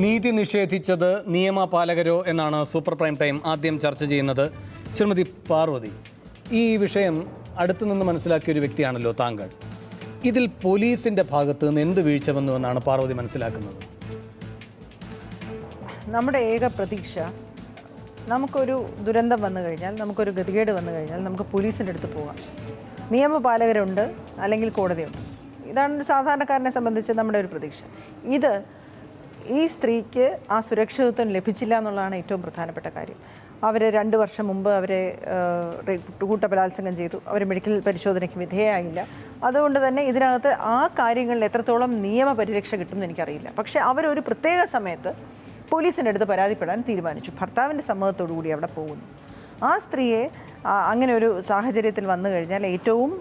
നീതി നിഷേധിച്ചത് നിയമപാലകരോ എന്നാണ് സൂപ്പർ പ്രൈം ടൈം ആദ്യം ചർച്ച ചെയ്യുന്നത്. ശ്രീമതി പാർവതി, ഈ വിഷയം അടുത്തു നിന്ന് മനസ്സിലാക്കിയ ഒരു വ്യക്തിയാണല്ലോ താങ്കൾ. ഇതിൽ പോലീസിൻ്റെ ഭാഗത്ത് നിന്ന് എന്ത് വീഴ്ച വന്നു എന്നാണ് പാർവതി മനസ്സിലാക്കുന്നത്? നമ്മുടെ ഏക പ്രതീക്ഷ, നമുക്കൊരു ദുരന്തം വന്നു കഴിഞ്ഞാൽ, നമുക്കൊരു ഗതികേട് വന്നു കഴിഞ്ഞാൽ നമുക്ക് പോലീസിൻ്റെ അടുത്ത് പോകാം. നിയമപാലകരുണ്ട്, അല്ലെങ്കിൽ കോടതിയുണ്ട്. ഇതാണ് സാധാരണക്കാരനെ സംബന്ധിച്ച് നമ്മുടെ ഒരു പ്രതീക്ഷ. ഈ സ്ത്രീക്ക് ആ സുരക്ഷിതത്വം ലഭിച്ചില്ല എന്നുള്ളതാണ് ഏറ്റവും പ്രധാനപ്പെട്ട കാര്യം. അവർ 2 വർഷം മുമ്പ് അവരെ കൂട്ടബലാത്സംഗം ചെയ്തു. അവർ മെഡിക്കൽ പരിശോധനയ്ക്ക് വിധേയമായില്ല. അതുകൊണ്ട് തന്നെ ഇതിനകത്ത് ആ കാര്യങ്ങളിൽ എത്രത്തോളം നിയമപരിരക്ഷ കിട്ടുമെന്ന് എനിക്കറിയില്ല. പക്ഷേ അവരൊരു പ്രത്യേക സമയത്ത് പോലീസിൻ്റെ അടുത്ത് പരാതിപ്പെടാൻ തീരുമാനിച്ചു. ഭർത്താവിൻ്റെ സമ്മതത്തോടു കൂടി അവിടെ പോകുന്നു. ആ സ്ത്രീയെ അങ്ങനെ ഒരു സാഹചര്യത്തിൽ വന്നു കഴിഞ്ഞാൽ ഏറ്റവും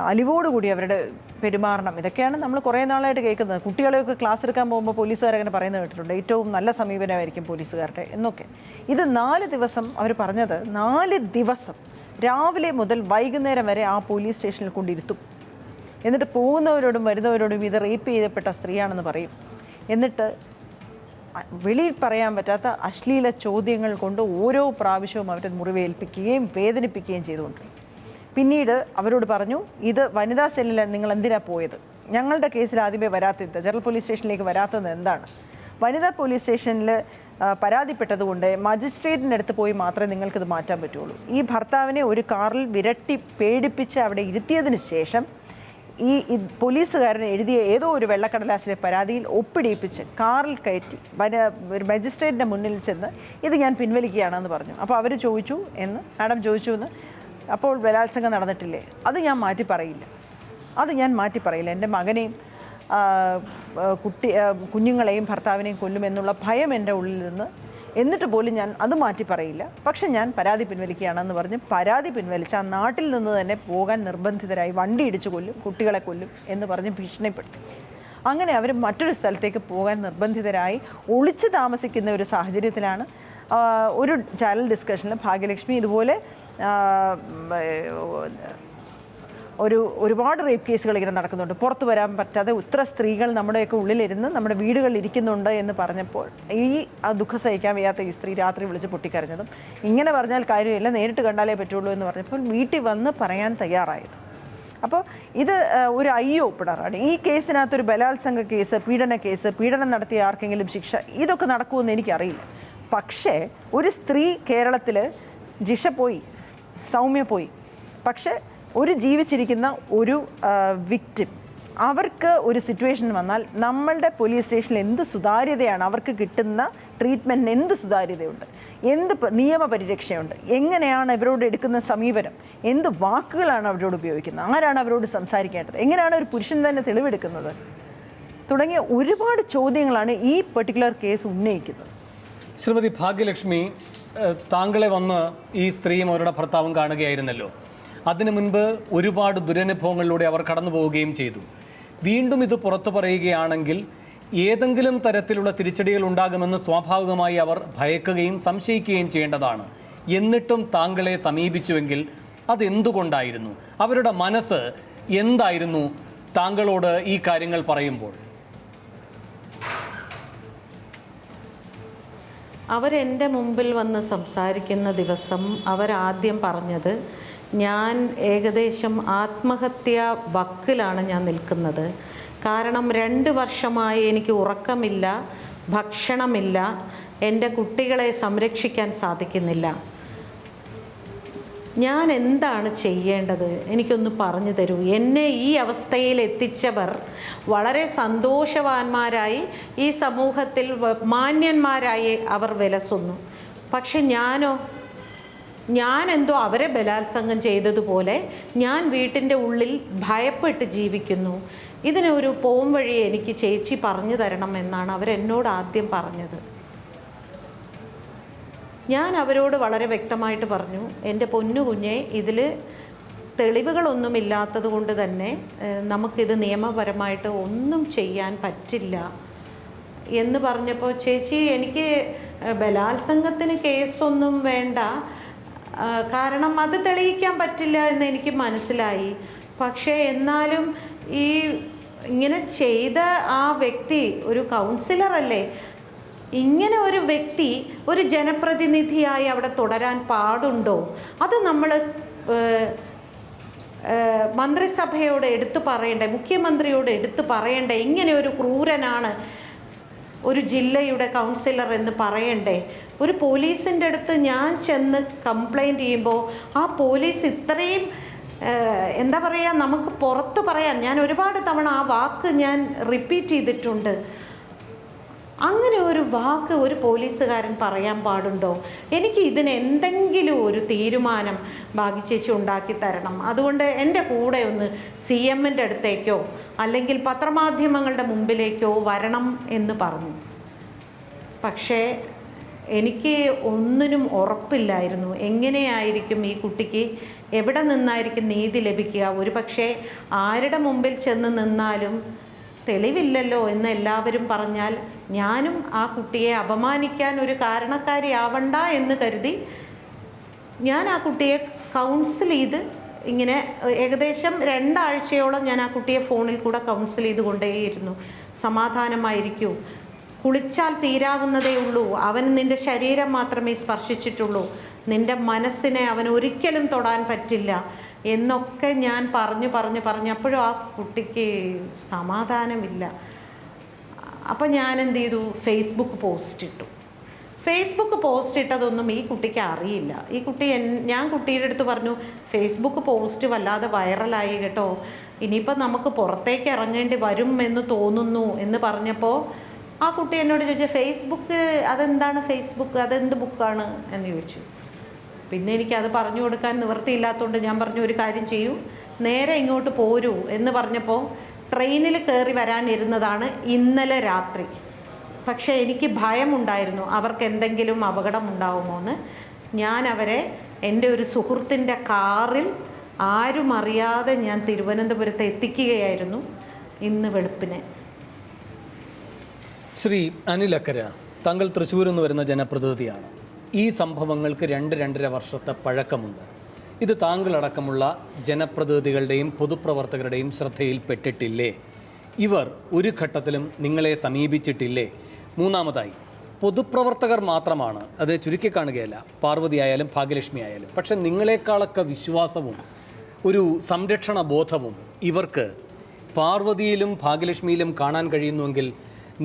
അലിവോടുകൂടി അവരുടെ പെരുമാറണം. ഇതൊക്കെയാണ് നമ്മൾ കുറേ നാളായിട്ട് കേൾക്കുന്നത്. കുട്ടികളെയൊക്കെ ക്ലാസ് എടുക്കാൻ പോകുമ്പോൾ പോലീസുകാരങ്ങനെ പറയുന്നത് കേട്ടിട്ടുണ്ട്, ഏറ്റവും നല്ല സമീപനമായിരിക്കും പോലീസുകാരുടെ എന്നൊക്കെ. ഇത് 4 ദിവസം അവർ പറഞ്ഞത്, 4 ദിവസം രാവിലെ മുതൽ വൈകുന്നേരം വരെ ആ പോലീസ് സ്റ്റേഷനിൽ കൊണ്ടിരുത്തും. എന്നിട്ട് പോകുന്നവരോടും വരുന്നവരോടും ഇത് റേപ്പ് ചെയ്യപ്പെട്ട സ്ത്രീയാണെന്ന് പറയും. എന്നിട്ട് വെളിയിൽ പറയാൻ പറ്റാത്ത അശ്ലീല ചോദ്യങ്ങൾ കൊണ്ട് ഓരോ പ്രാവശ്യവും അവരെ മുറിവേൽപ്പിക്കുകയും വേദനിപ്പിക്കുകയും ചെയ്തുകൊണ്ട് പിന്നീട് അവരോട് പറഞ്ഞു, ഇത് വനിതാ സെല്ലിൽ നിങ്ങൾ എന്തിനാ പോയത്? ഞങ്ങളുടെ കേസിൽ ആദ്യമേ വരാത്തത്, ജനറൽ പോലീസ് സ്റ്റേഷനിലേക്ക് വരാത്തത് എന്താണ്? വനിതാ പോലീസ് സ്റ്റേഷനിൽ പരാതിപ്പെട്ടതുകൊണ്ട് മജിസ്ട്രേറ്റിൻ്റെ അടുത്ത് പോയി മാത്രമേ നിങ്ങൾക്കിത് മാറ്റാൻ പറ്റുള്ളൂ. ഈ ഭർത്താവിനെ ഒരു കാറിൽ വിരട്ടി പേടിപ്പിച്ച് അവിടെ ഇരുത്തിയതിന് ശേഷം ഈ പോലീസുകാരൻ എഴുതിയ ഏതോ ഒരു വെള്ളക്കടലാസിലെ പരാതിയിൽ ഒപ്പിടിയിപ്പിച്ച് കാറിൽ കയറ്റി ഒരു മജിസ്ട്രേറ്റിൻ്റെ മുന്നിൽ ചെന്ന് ഇത് ഞാൻ പിൻവലിക്കുകയാണെന്ന് പറഞ്ഞു. അപ്പോൾ അവർ ചോദിച്ചു മാഡം ചോദിച്ചു എന്ന്, അപ്പോൾ ബലാത്സംഗം നടന്നിട്ടില്ലേ? അത് ഞാൻ മാറ്റി പറയില്ല. എൻ്റെ മകനെയും കുഞ്ഞുങ്ങളെയും ഭർത്താവിനെയും കൊല്ലുമെന്നുള്ള ഭയം എൻ്റെ ഉള്ളിൽ നിന്ന്, എന്നിട്ട് പോലും ഞാൻ അത് മാറ്റി പറയില്ല. പക്ഷെ ഞാൻ പരാതി പിൻവലിക്കുകയാണെന്ന് പറഞ്ഞ് പരാതി പിൻവലിച്ച് ആ നാട്ടിൽ നിന്ന് തന്നെ പോകാൻ നിർബന്ധിതരായി. വണ്ടി ഇടിച്ചു കൊല്ലും, കുട്ടികളെ കൊല്ലും എന്ന് പറഞ്ഞ് ഭീഷണിപ്പെടുത്തി. അങ്ങനെ അവർ മറ്റൊരു സ്ഥലത്തേക്ക് പോകാൻ നിർബന്ധിതരായി ഒളിച്ചു താമസിക്കുന്ന ഒരു സാഹചര്യത്തിലാണ് ഒരു ചാനൽ ഡിസ്കഷനിൽ ഭാഗ്യലക്ഷ്മി ഇതുപോലെ ഒരുപാട് റേപ്പ് കേസുകൾ ഇങ്ങനെ നടക്കുന്നുണ്ട്, പുറത്തു വരാൻ പറ്റാതെ ഇത്ര സ്ത്രീകൾ നമ്മുടെയൊക്കെ ഉള്ളിലിരുന്ന് നമ്മുടെ വീടുകളിൽ ഇരിക്കുന്നുണ്ട് എന്ന് പറഞ്ഞപ്പോൾ ഈ ദുഃഖം സഹിക്കാൻ വയ്യാത്ത ഈ സ്ത്രീ രാത്രി വിളിച്ച് പൊട്ടിക്കരഞ്ഞതും, ഇങ്ങനെ പറഞ്ഞാൽ കാര്യമില്ല, നേരിട്ട് കണ്ടാലേ പറ്റുള്ളൂ എന്ന് പറഞ്ഞപ്പോൾ വീട്ടിൽ വന്ന് പറയാൻ തയ്യാറായത്. അപ്പോൾ ഇത് ഒരു ഓപ്പണറാണ്. ഈ കേസിനകത്തൊരു ബലാത്സംഗ കേസ്, പീഡനം നടത്തിയ ആർക്കെങ്കിലും ശിക്ഷ, ഇതൊക്കെ നടക്കുമെന്ന് എനിക്കറിയില്ല. പക്ഷേ ഒരു സ്ത്രീ കേരളത്തിൽ, ജിഷ പോയി, സൗമ്യ പോയി, പക്ഷേ ഒരു ജീവിച്ചിരിക്കുന്ന ഒരു വിക്ടിം, അവർക്ക് ഒരു സിറ്റുവേഷൻ വന്നാൽ നമ്മളുടെ പോലീസ് സ്റ്റേഷനിൽ എന്ത് സുതാര്യതയാണ്, അവർക്ക് കിട്ടുന്ന ട്രീറ്റ്മെൻറ്റിന് എന്ത് സുതാര്യതയുണ്ട്, എന്ത് നിയമപരിരക്ഷയുണ്ട്, എങ്ങനെയാണ് ഇവരോട് എടുക്കുന്ന സമീപനം, എന്ത് വാക്കുകളാണ് അവരോട് ഉപയോഗിക്കുന്നത്, ആരാണ് അവരോട് സംസാരിക്കേണ്ടത്, എങ്ങനെയാണ് ഒരു പുരുഷൻ തന്നെ തെളിവെടുക്കുന്നത് തുടങ്ങിയ ഒരുപാട് ചോദ്യങ്ങളാണ് ഈ പെർട്ടിക്കുലർ കേസ് ഉന്നയിക്കുന്നത്. ശ്രീമതി ഭാഗ്യലക്ഷ്മി, താങ്കളെ വന്ന് ഈ സ്ത്രീയും അവരുടെ ഭർത്താവും കാണുകയായിരുന്നല്ലോ. അതിനു മുൻപ് ഒരുപാട് ദുരനുഭവങ്ങളിലൂടെ അവർ കടന്നു പോവുകയും ചെയ്തു. വീണ്ടും ഇത് പുറത്തു പറയുകയാണെങ്കിൽ ഏതെങ്കിലും തരത്തിലുള്ള തിരിച്ചടികൾ ഉണ്ടാകുമെന്ന് സ്വാഭാവികമായി അവർ ഭയക്കുകയും സംശയിക്കുകയും ചെയ്യേണ്ടതാണ്. എന്നിട്ടും താങ്കളെ സമീപിച്ചുവെങ്കിൽ അതെന്തുകൊണ്ടായിരുന്നു? അവരുടെ മനസ്സ് എന്തായിരുന്നു താങ്കളോട് ഈ കാര്യങ്ങൾ പറയുമ്പോൾ? അവരെൻ്റെ മുമ്പിൽ വന്ന് സംസാരിക്കുന്ന ദിവസം അവരാദ്യം പറഞ്ഞത്, ഞാൻ ഏകദേശം ആത്മഹത്യാ വക്കിലാണ് ഞാൻ നിൽക്കുന്നത്. കാരണം 2 വർഷമായി എനിക്ക് ഉറക്കമില്ല, ഭക്ഷണമില്ല, എൻ്റെ കുട്ടികളെ സംരക്ഷിക്കാൻ സാധിക്കുന്നില്ല. ഞാൻ എന്താണ് ചെയ്യേണ്ടത്? എനിക്കൊന്ന് പറഞ്ഞു തരൂ. എന്നെ ഈ അവസ്ഥയിൽ എത്തിച്ചവർ വളരെ സന്തോഷവാന്മാരായി ഈ സമൂഹത്തിൽ മാന്യന്മാരായി അവർ വിലസുന്നു. പക്ഷെ ഞാനെന്തോ അവരെ ബലാത്സംഗം ചെയ്തതുപോലെ ഞാൻ വീട്ടിൻ്റെ ഉള്ളിൽ ഭയപ്പെട്ട് ജീവിക്കുന്നു. ഇതിനൊരു പോം വഴി എനിക്ക് ചേച്ചി പറഞ്ഞു തരണം എന്നാണ് അവരെന്നോട് ആദ്യം പറഞ്ഞത്. ഞാൻ അവരോട് വളരെ വ്യക്തമായിട്ട് പറഞ്ഞു, എൻ്റെ പൊന്നു കുഞ്ഞെ, ഇതിൽ തെളിവുകളൊന്നുമില്ലാത്തത് കൊണ്ട് തന്നെ നമുക്കിത് നിയമപരമായിട്ട് ഒന്നും ചെയ്യാൻ പറ്റില്ല എന്ന് പറഞ്ഞപ്പോൾ ചേച്ചി എനിക്ക് ബലാത്സംഗത്തിന് കേസൊന്നും വേണ്ട, കാരണം അത് തെളിയിക്കാൻ പറ്റില്ല എന്ന് എനിക്ക് മനസ്സിലായി. പക്ഷേ എന്നാലും ഈ ഇങ്ങനെ ചെയ്ത ആ വ്യക്തി ഒരു കൗൺസിലറല്ലേ, ഇങ്ങനെ ഒരു വ്യക്തി ഒരു ജനപ്രതിനിധിയായി അവിടെ തുടരാൻ പാടുണ്ടോ? അത് നമ്മൾ മന്ത്രിസഭയോട് എടുത്തു പറയണ്ടേ, മുഖ്യമന്ത്രിയോട് എടുത്തു പറയണ്ടേ, ഇങ്ങനെ ഒരു ക്രൂരനാണ് ഒരു ജില്ലയുടെ കൗൺസിലർ എന്ന് പറയണ്ടേ? ഒരു പോലീസിൻ്റെ അടുത്ത് ഞാൻ ചെന്ന് കംപ്ലൈൻറ്റ് ചെയ്യുമ്പോൾ ആ പോലീസ് ഇത്രയും എന്താ പറയുക, നമുക്ക് പുറത്ത് പറയാൻ, ഞാൻ ഒരുപാട് തവണ ആ വാക്ക് ഞാൻ റിപ്പീറ്റ് ചെയ്തിട്ടുണ്ട്. അങ്ങനെ ഒരു വാക്ക് ഒരു പോലീസുകാരൻ പറയാൻ പാടുണ്ടോ? എനിക്ക് ഇതിന് എന്തെങ്കിലും ഒരു തീരുമാനം ഭാഗ്യചേച്ചി ഉണ്ടാക്കി തരണം. അതുകൊണ്ട് എൻ്റെ കൂടെ ഒന്ന് CMൻ്റെ അടുത്തേക്കോ അല്ലെങ്കിൽ പത്രമാധ്യമങ്ങളുടെ മുമ്പിലേക്കോ വരണം എന്ന് പറഞ്ഞു. പക്ഷേ എനിക്ക് ഒന്നിനും ഉറപ്പില്ലായിരുന്നു എങ്ങനെയായിരിക്കും ഈ കുട്ടിക്ക്, എവിടെ നിന്നായിരിക്കും നീതി ലഭിക്കുക. ഒരു പക്ഷേ ആരുടെ മുമ്പിൽ ചെന്ന് നിന്നാലും തെളിവില്ലല്ലോ എന്ന് എല്ലാവരും പറഞ്ഞാൽ ഞാനും ആ കുട്ടിയെ അപമാനിക്കാൻ ഒരു കാരണക്കാരിയാവണ്ട എന്ന് കരുതി ഞാൻ ആ കുട്ടിയെ കൗൺസിൽ ചെയ്ത് ഇങ്ങനെ ഏകദേശം 2 ആഴ്ചയോളം ഞാൻ ആ കുട്ടിയെ ഫോണിൽ കൂടെ കൗൺസിൽ ചെയ്ത് കൊണ്ടേയിരുന്നു. സമാധാനമായിരിക്കൂ, കുളിച്ചാൽ തീരാവുന്നതേ ഉള്ളൂ, അവൻ നിൻ്റെ ശരീരം മാത്രമേ സ്പർശിച്ചിട്ടുള്ളൂ, നിൻ്റെ മനസ്സിനെ അവൻ ഒരിക്കലും തൊടാൻ പറ്റില്ല എന്നൊക്കെ ഞാൻ പറഞ്ഞപ്പോഴും ആ കുട്ടിക്ക് സമാധാനമില്ല. അപ്പം ഞാൻ എന്ത് ചെയ്തു, ഫേസ്ബുക്ക് പോസ്റ്റ് ഇട്ടതൊന്നും ഈ കുട്ടിക്ക് അറിയില്ല. ഈ കുട്ടി ഞാൻ കുട്ടിയുടെ അടുത്ത് പറഞ്ഞു, ഫേസ്ബുക്ക് പോസ്റ്റ് വല്ലാതെ വൈറലായി കേട്ടോ, ഇനിയിപ്പോൾ നമുക്ക് പുറത്തേക്ക് ഇറങ്ങേണ്ടി വരും എന്ന് തോന്നുന്നു എന്ന് പറഞ്ഞപ്പോൾ ആ കുട്ടി എന്നോട് ചോദിച്ചു, ഫേസ്ബുക്ക് അതെന്താണ്, ഫേസ്ബുക്ക് അതെന്ത് ബുക്കാണ് എന്ന് ചോദിച്ചു. പിന്നെ എനിക്കത് പറഞ്ഞു കൊടുക്കാൻ നിവൃത്തിയില്ലാത്തതുകൊണ്ട് ഞാൻ പറഞ്ഞു, ഒരു കാര്യം ചെയ്യൂ, നേരെ ഇങ്ങോട്ട് പോരൂ എന്ന് പറഞ്ഞപ്പോൾ ട്രെയിനിൽ കയറി വരാനിരുന്നതാണ് ഇന്നലെ രാത്രി. പക്ഷേ എനിക്ക് ഭയമുണ്ടായിരുന്നു അവർക്ക് എന്തെങ്കിലും അപകടം ഉണ്ടാവുമോ എന്ന്. ഞാൻ അവരെ എൻ്റെ ഒരു സുഹൃത്തിൻ്റെ കാറിൽ ആരും അറിയാതെ ഞാൻ തിരുവനന്തപുരത്ത് എത്തിക്കുകയായിരുന്നു ഇന്ന് വെളുപ്പിനെ. ശ്രീ അനിൽ അക്കര, താങ്കൾ തൃശ്ശൂരിൽ നിന്ന് വരുന്ന ജനപ്രതിനിധിയാണ്. ഈ സംഭവങ്ങൾക്ക് 2-2.5 വർഷത്തെ പഴക്കമുണ്ട്. ഇത് താങ്കളടക്കമുള്ള ജനപ്രതിനിധികളുടെയും പൊതുപ്രവർത്തകരുടെയും ശ്രദ്ധയിൽപ്പെട്ടിട്ടില്ലേ? ഇവർ ഒരു ഘട്ടത്തിലും നിങ്ങളെ സമീപിച്ചിട്ടില്ലേ? മൂന്നാമതായി, പൊതുപ്രവർത്തകർ മാത്രമാണ്, അത് ചുരുക്കി കാണുകയല്ല, പാർവതി ആയാലും ഭാഗ്യലക്ഷ്മി ആയാലും, പക്ഷെ നിങ്ങളെക്കാളൊക്കെ വിശ്വാസവും ഒരു സംരക്ഷണ ബോധവും ഇവർക്ക് പാർവതിയിലും ഭാഗ്യലക്ഷ്മിയിലും കാണാൻ കഴിയുന്നുവെങ്കിൽ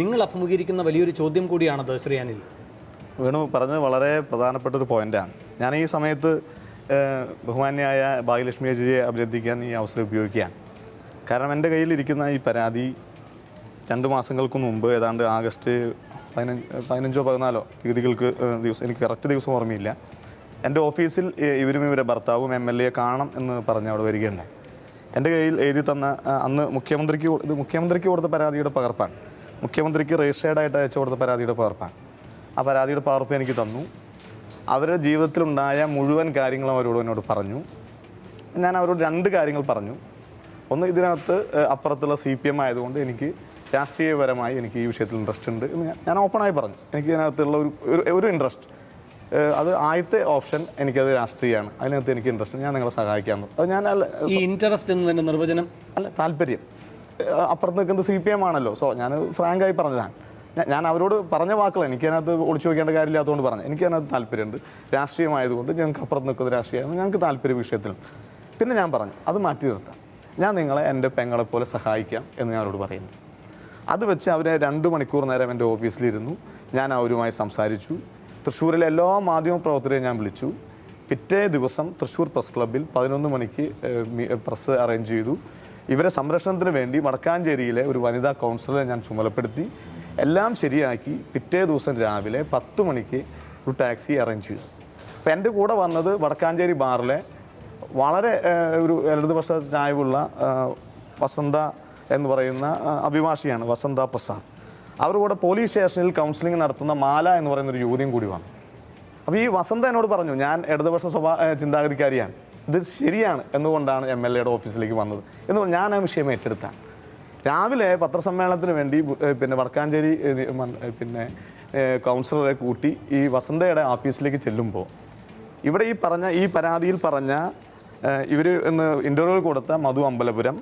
നിങ്ങൾ അഭിമുഖീകരിക്കുന്ന വലിയൊരു ചോദ്യം കൂടിയാണത്. ശ്രീ അനിൽ, വേണു പറഞ്ഞത് വളരെ പ്രധാനപ്പെട്ട ഒരു പോയിൻ്റാണ്. ഞാൻ ഈ സമയത്ത് ബഹുമാന്യായ ഭാഗ്യലക്ഷ്മി ചേച്ചിയെ അഭിനന്ദിക്കാൻ ഈ അവസരം ഉപയോഗിക്കുകയാണ്. കാരണം എൻ്റെ കയ്യിലിരിക്കുന്ന ഈ പരാതി 2 മാസങ്ങൾക്ക് മുമ്പ് ഏതാണ്ട് ആഗസ്റ്റ് 15-ഓ 14-ഓ തീയതികൾക്ക് ദിവസം, എനിക്ക് കറക്റ്റ് ദിവസം ഓർമ്മയില്ല, എൻ്റെ ഓഫീസിൽ ഇവരും ഇവരെ ഭർത്താവും MLA കാണണം എന്ന് പറഞ്ഞ് അവിടെ വരികയുണ്ടായി. എൻ്റെ കയ്യിൽ എഴുതി തന്ന അന്ന് മുഖ്യമന്ത്രിക്ക് കൊടുത്ത പരാതിയുടെ പകർപ്പാണ്, മുഖ്യമന്ത്രിക്ക് രജിസ്റ്റേർഡായിട്ട് അയച്ചു കൊടുത്ത പരാതിയുടെ പകർപ്പാണ്. ആ പരാതിയുടെ പകർപ്പ് എനിക്ക് തന്നു. അവരുടെ ജീവിതത്തിലുണ്ടായ മുഴുവൻ കാര്യങ്ങളും എന്നോട് പറഞ്ഞു. ഞാൻ അവരോട് 2 കാര്യങ്ങൾ പറഞ്ഞു. ഒന്ന്, ഇതിനകത്ത് അപ്പുറത്തുള്ള CPM ആയതുകൊണ്ട് എനിക്ക് രാഷ്ട്രീയപരമായി എനിക്ക് ഈ വിഷയത്തിൽ ഇൻട്രസ്റ്റ് ഉണ്ട് എന്ന് ഞാൻ ഓപ്പണായി പറഞ്ഞു. എനിക്ക് ഇതിനകത്തുള്ള ഒരു ഇൻട്രസ്റ്റ്, അത് ആദ്യത്തെ ഓപ്ഷൻ എനിക്കത് രാഷ്ട്രീയമാണ്, അതിനകത്ത് എനിക്ക് ഇൻട്രസ്റ്റ്, ഞാൻ നിങ്ങളെ സഹായിക്കാമെന്ന്. അത് ഞാൻ ഈ ഇൻട്രസ്റ്റ് എന്നതിൻ്റെ നിർവചനം അല്ല, താല്പര്യം. അപ്പുറത്ത് നിൽക്കുന്നത് CPM ആണല്ലോ. സോ ഞാൻ ഫ്രാങ്കായി പറഞ്ഞതാണ്. ഞാൻ അവരോട് പറഞ്ഞ വാക്കുകൾ, എനിക്കതിനകത്ത് ഒളിച്ചു വയ്ക്കേണ്ട കാര്യമില്ലാത്തതുകൊണ്ട് പറഞ്ഞു, എനിക്കതിനകത്ത് താല്പര്യമുണ്ട്, രാഷ്ട്രീയമായതുകൊണ്ട് ഞങ്ങൾക്ക് അപ്പുറത്ത് നിൽക്കുന്നത് രാഷ്ട്രീയമാണ്, ഞങ്ങൾക്ക് താല്പര്യം വിഷയത്തിൽ. പിന്നെ ഞാൻ പറഞ്ഞു, അത് മാറ്റി നിർത്താം, ഞാൻ നിങ്ങളെ എൻ്റെ പെങ്ങളെപ്പോലെ സഹായിക്കാം എന്ന് ഞാൻ അവരോട് പറയുന്നു. അത് വെച്ച് അവരെ 2 മണിക്കൂർ നേരം എൻ്റെ ഓഫീസിലിരുന്നു. ഞാൻ അവരുമായി സംസാരിച്ചു. തൃശ്ശൂരിലെ എല്ലാ മാധ്യമപ്രവർത്തകരെയും ഞാൻ വിളിച്ചു. പിറ്റേ ദിവസം തൃശ്ശൂർ പ്രസ് ക്ലബ്ബിൽ 11 മണിക്ക് പ്രസ് അറേഞ്ച് ചെയ്തു. ഇവരെ സംരക്ഷണത്തിന് വേണ്ടി വടക്കാഞ്ചേരിയിലെ ഒരു വനിതാ കൗൺസിലറെ ഞാൻ ചുമതലപ്പെടുത്തി. എല്ലാം ശരിയാക്കി പിറ്റേ ദിവസം രാവിലെ 10 മണിക്ക് ഒരു ടാക്സി അറേഞ്ച് ചെയ്തു. അപ്പോൾ എൻ്റെ കൂടെ വന്നത് വടക്കാഞ്ചേരി ബാറിലെ വളരെ ഒരു ഇടതുപക്ഷ ചായവുള്ള വസന്ത എന്ന് പറയുന്ന അഭിഭാഷിയാണ്, വസന്ത പ്രസാദ്. അവരുടെ കൂടെ പോലീസ് സ്റ്റേഷനിൽ കൗൺസിലിംഗ് നടത്തുന്ന മാല എന്ന് പറയുന്നൊരു യുവതിയും കൂടി വന്നു. അപ്പോൾ ഈ വസന്ത എന്നോട് പറഞ്ഞു, ഞാൻ ഇടതുപക്ഷ ചിന്താഗതിക്കാരിയാണ്, ഇത് ശരിയാണ് എന്നുകൊണ്ടാണ് MLAയുടെ ഓഫീസിലേക്ക് വന്നത് എന്ന് ഞാൻ ആ വിഷയം ഏറ്റെടുത്താണ്. രാവിലെ പത്രസമ്മേളനത്തിന് വേണ്ടി പിന്നെ വടക്കാഞ്ചേരി പിന്നെ കൗൺസിലറെ കൂട്ടി ഈ വസന്തയുടെ ഓഫീസിലേക്ക് ചെല്ലുമ്പോൾ ഇവിടെ ഈ പരാതിയിൽ പറഞ്ഞ ഇവർ ഇന്ന് ഇൻ്റർവ്യൂ കൊടുത്ത മധു അമ്പലപുരം,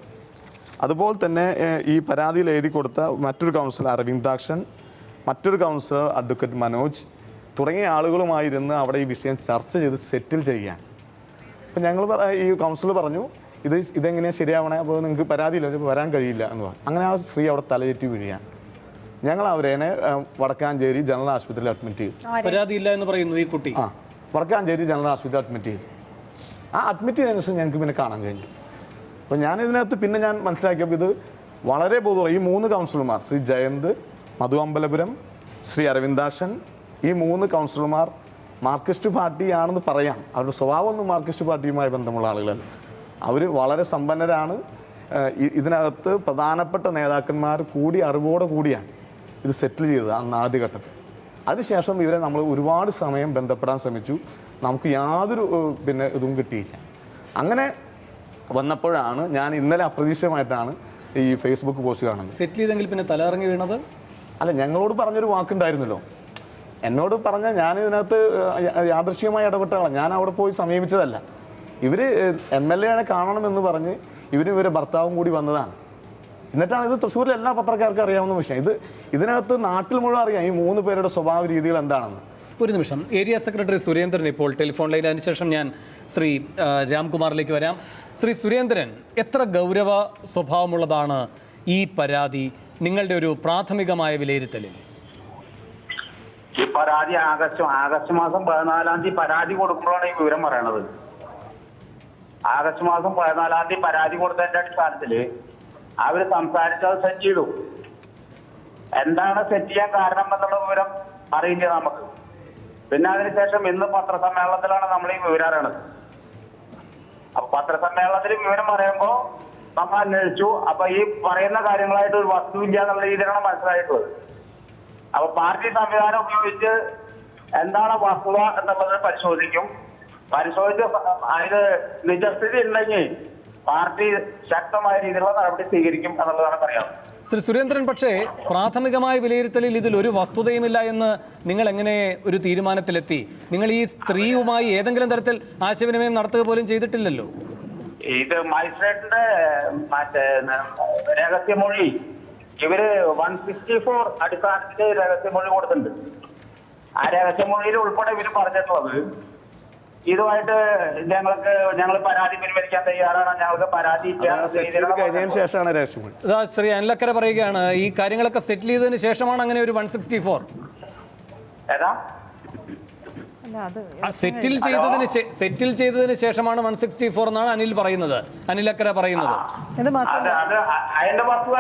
അതുപോലെ തന്നെ ഈ പരാതിയിൽ എഴുതി കൊടുത്ത മറ്റൊരു കൗൺസിലർ അരവിന്ദാക്ഷൻ, മറ്റൊരു കൗൺസിലർ അഡ്വക്കേറ്റ് മനോജ് തുടങ്ങിയ ആളുകളുമായിരുന്ന് അവിടെ ഈ വിഷയം ചർച്ച ചെയ്ത് സെറ്റിൽ ചെയ്യാൻ. അപ്പോൾ ഞങ്ങൾ ഈ കൗൺസിലർ പറഞ്ഞു ഇതെങ്ങനെയാണ് ശരിയാവണേ, അപ്പോൾ നിങ്ങൾക്ക് പരാതിയില്ല, വരാൻ കഴിയില്ല എന്ന് പറഞ്ഞു. അങ്ങനെ ആ സ്ത്രീ അവിടെ തലചെറ്റി വീഴുകയാണ്. ഞങ്ങൾ അവരെ വടക്കാഞ്ചേരി ജനറൽ ആശുപത്രിയിൽ അഡ്മിറ്റ് ചെയ്തു. പരാതിയില്ല എന്ന് പറയുന്നു ഈ കുട്ടി. വടക്കാഞ്ചേരി ജനറൽ ആശുപത്രിയിൽ അഡ്മിറ്റ് ചെയ്തു. ആ അഡ്മിറ്റ് ചെയ്തതിനു ശേഷം ഞങ്ങൾക്ക് പിന്നെ കാണാൻ കഴിഞ്ഞു. അപ്പോൾ ഞാനിതിനകത്ത് പിന്നെ ഞാൻ മനസ്സിലാക്കിയപ്പോൾ ഇത് വളരെ ബോധപൂർവ്വം ഈ 3 കൗൺസിലർമാർ, ശ്രീ ജയന്ത്, മധു അമ്പലപുരം, ശ്രീ അരവിന്ദാക്ഷൻ, ഈ 3 കൗൺസിലർമാർ മാർക്സിസ്റ്റ് പാർട്ടിയാണെന്ന് പറയാം. അവരുടെ സ്വഭാവമൊന്നും മാർക്സിസ്റ്റ് പാർട്ടിയുമായി ബന്ധമുള്ള ആളുകളല്ല. അവർ വളരെ സമ്പന്നരാണ്. ഇതിനകത്ത് പ്രധാനപ്പെട്ട നേതാക്കന്മാർ കൂടി അറിവോടെ കൂടിയാണ് ഇത് സെറ്റിൽ ചെയ്തത് അന്ന് ആദ്യഘട്ടത്തിൽ. അതിനുശേഷം ഇവരെ നമ്മൾ ഒരുപാട് സമയം ബന്ധപ്പെടാൻ ശ്രമിച്ചു. നമുക്ക് യാതൊരു പിന്നെ ഇതും കിട്ടിയില്ല. അങ്ങനെ വന്നപ്പോഴാണ് ഞാൻ ഇന്നലെ അപ്രതീക്ഷിതമായിട്ടാണ് ഈ ഫേസ്ബുക്ക് പോസ്റ്റ് കാണുന്നത്. സെറ്റിൽ ചെയ്തെങ്കിൽ പിന്നെ തലയിറങ്ങി വീണത് അല്ല, ഞങ്ങളോട് പറഞ്ഞൊരു വാക്കുണ്ടായിരുന്നല്ലോ. എന്നോട് പറഞ്ഞ ഞാൻ ഇതിനകത്ത് യാദൃശ്ചികമായി ഇടപെട്ട ആളാണ്. ഞാൻ അവിടെ പോയി സമീപിച്ചതല്ല. ഇവർ MLA കാണണമെന്ന് പറഞ്ഞ് ഇവരെ ഭർത്താവും കൂടി വന്നതാണ്. എന്നിട്ടാണ് ഇത് തൃശ്ശൂരിലെ എല്ലാ പത്രക്കാർക്കും അറിയാവുന്ന വിഷയം. ഇതിനകത്ത് നാട്ടിൽ മുഴുവൻ അറിയാം ഈ 3 പേരുടെ സ്വഭാവ രീതികൾ എന്താണെന്ന്. ഒരു നിമിഷം, ഏരിയ സെക്രട്ടറി സുരേന്ദ്രൻ ഇപ്പോൾ ടെലിഫോൺ ലൈനിൽ. അതിനുശേഷം ഞാൻ ശ്രീ രാംകുമാറിലേക്ക് വരാം. ശ്രീ സുരേന്ദ്രൻ, എത്ര ഗൗരവ സ്വഭാവമുള്ളതാണ് ഈ പരാതി നിങ്ങളുടെ ഒരു പ്രാഥമികമായ വിലയിരുത്തലിൽ? ഈ പരാതി ആഗസ്റ്റ് മാസം 14-ാം തീയതി പരാതി കൊടുക്കുമ്പോഴാണ് ഈ വിവരം പറയണത്. ആഗസ്റ്റ് മാസം 14-ാം തീയതി പരാതി കൊടുത്തതിന്റെ അടിസ്ഥാനത്തില് അവര് സംസാരിച്ചത് സെറ്റ് ചെയ്തു. എന്താണ് സെറ്റ് ചെയ്യാൻ കാരണം എന്നുള്ള വിവരം അറിയില്ല നമുക്ക്. പിന്നെ അതിനുശേഷം ഇന്ന് പത്രസമ്മേളനത്തിലാണ് നമ്മൾ ഈ വിവരം അറിയണത്. അപ്പൊ പത്രസമ്മേളനത്തിൽ വിവരം പറയുമ്പോ നമ്മൾ അന്വേഷിച്ചു. അപ്പൊ ഈ പറയുന്ന കാര്യങ്ങളായിട്ട് ഒരു വസ്തുവില്ല എന്നുള്ള രീതിയിലാണ് മനസ്സിലായിട്ടുള്ളത്. അപ്പൊ പാർട്ടി സംവിധാനം ഉപയോഗിച്ച് എന്താണ് വസ്തുത എന്നുള്ളത് പരിശോധിച്ച് അതിന് നിജസ്ഥിതി ഉണ്ടെങ്കിൽ പാർട്ടി ശക്തമായ രീതിയിലുള്ള നടപടി സ്വീകരിക്കും എന്നുള്ളതാണ് പറയാം. ശ്രീ സുരേന്ദ്രൻ, പക്ഷേ പ്രാഥമികമായ വിലയിരുത്തലിൽ ഇതിൽ ഒരു വസ്തുതയുമില്ല എന്ന് നിങ്ങൾ എങ്ങനെ ഒരു തീരുമാനത്തിലെത്തി? നിങ്ങൾ ഈ സ്ത്രീയുമായി ഏതെങ്കിലും തരത്തിൽ ആശയവിനിമയം നടത്തുക പോലും ചെയ്തിട്ടില്ലല്ലോ. ഇത് മജിസ്ട്രേറ്റിന്റെ മറ്റേ രഹസ്യമൊഴി ഇവര് 164 അടിസ്ഥാനത്തിൽ രഹസ്യമൊഴി കൊടുത്തിട്ടുണ്ട്. ആ രഹസ്യമൊഴിയിൽ ഉൾപ്പെടെ ഇവര് പറഞ്ഞിട്ടുള്ളത് ഇതുമായിട്ട് ഞങ്ങൾ പരാതി പിൻവലിക്കാൻ തയ്യാറാണ്, ഞങ്ങൾക്ക് പരാതി കഴിഞ്ഞതിന് ശേഷമാണ് രഹസ്യമൊഴി. ശ്രീ അനിലക്കര പറയുകയാണ് ഈ കാര്യങ്ങളൊക്കെ സെറ്റിൽ ചെയ്തതിന് ശേഷമാണ് അങ്ങനെ ഒരു 164 ഏതാ സെറ്റിൽ ചെയ്തതിന് ശേഷമാണ് 164 എന്നാണ് അനിലക്കര പറയുന്നത്. ഇത് മാത്രമല്ല അതിന്റെ വസ്തുത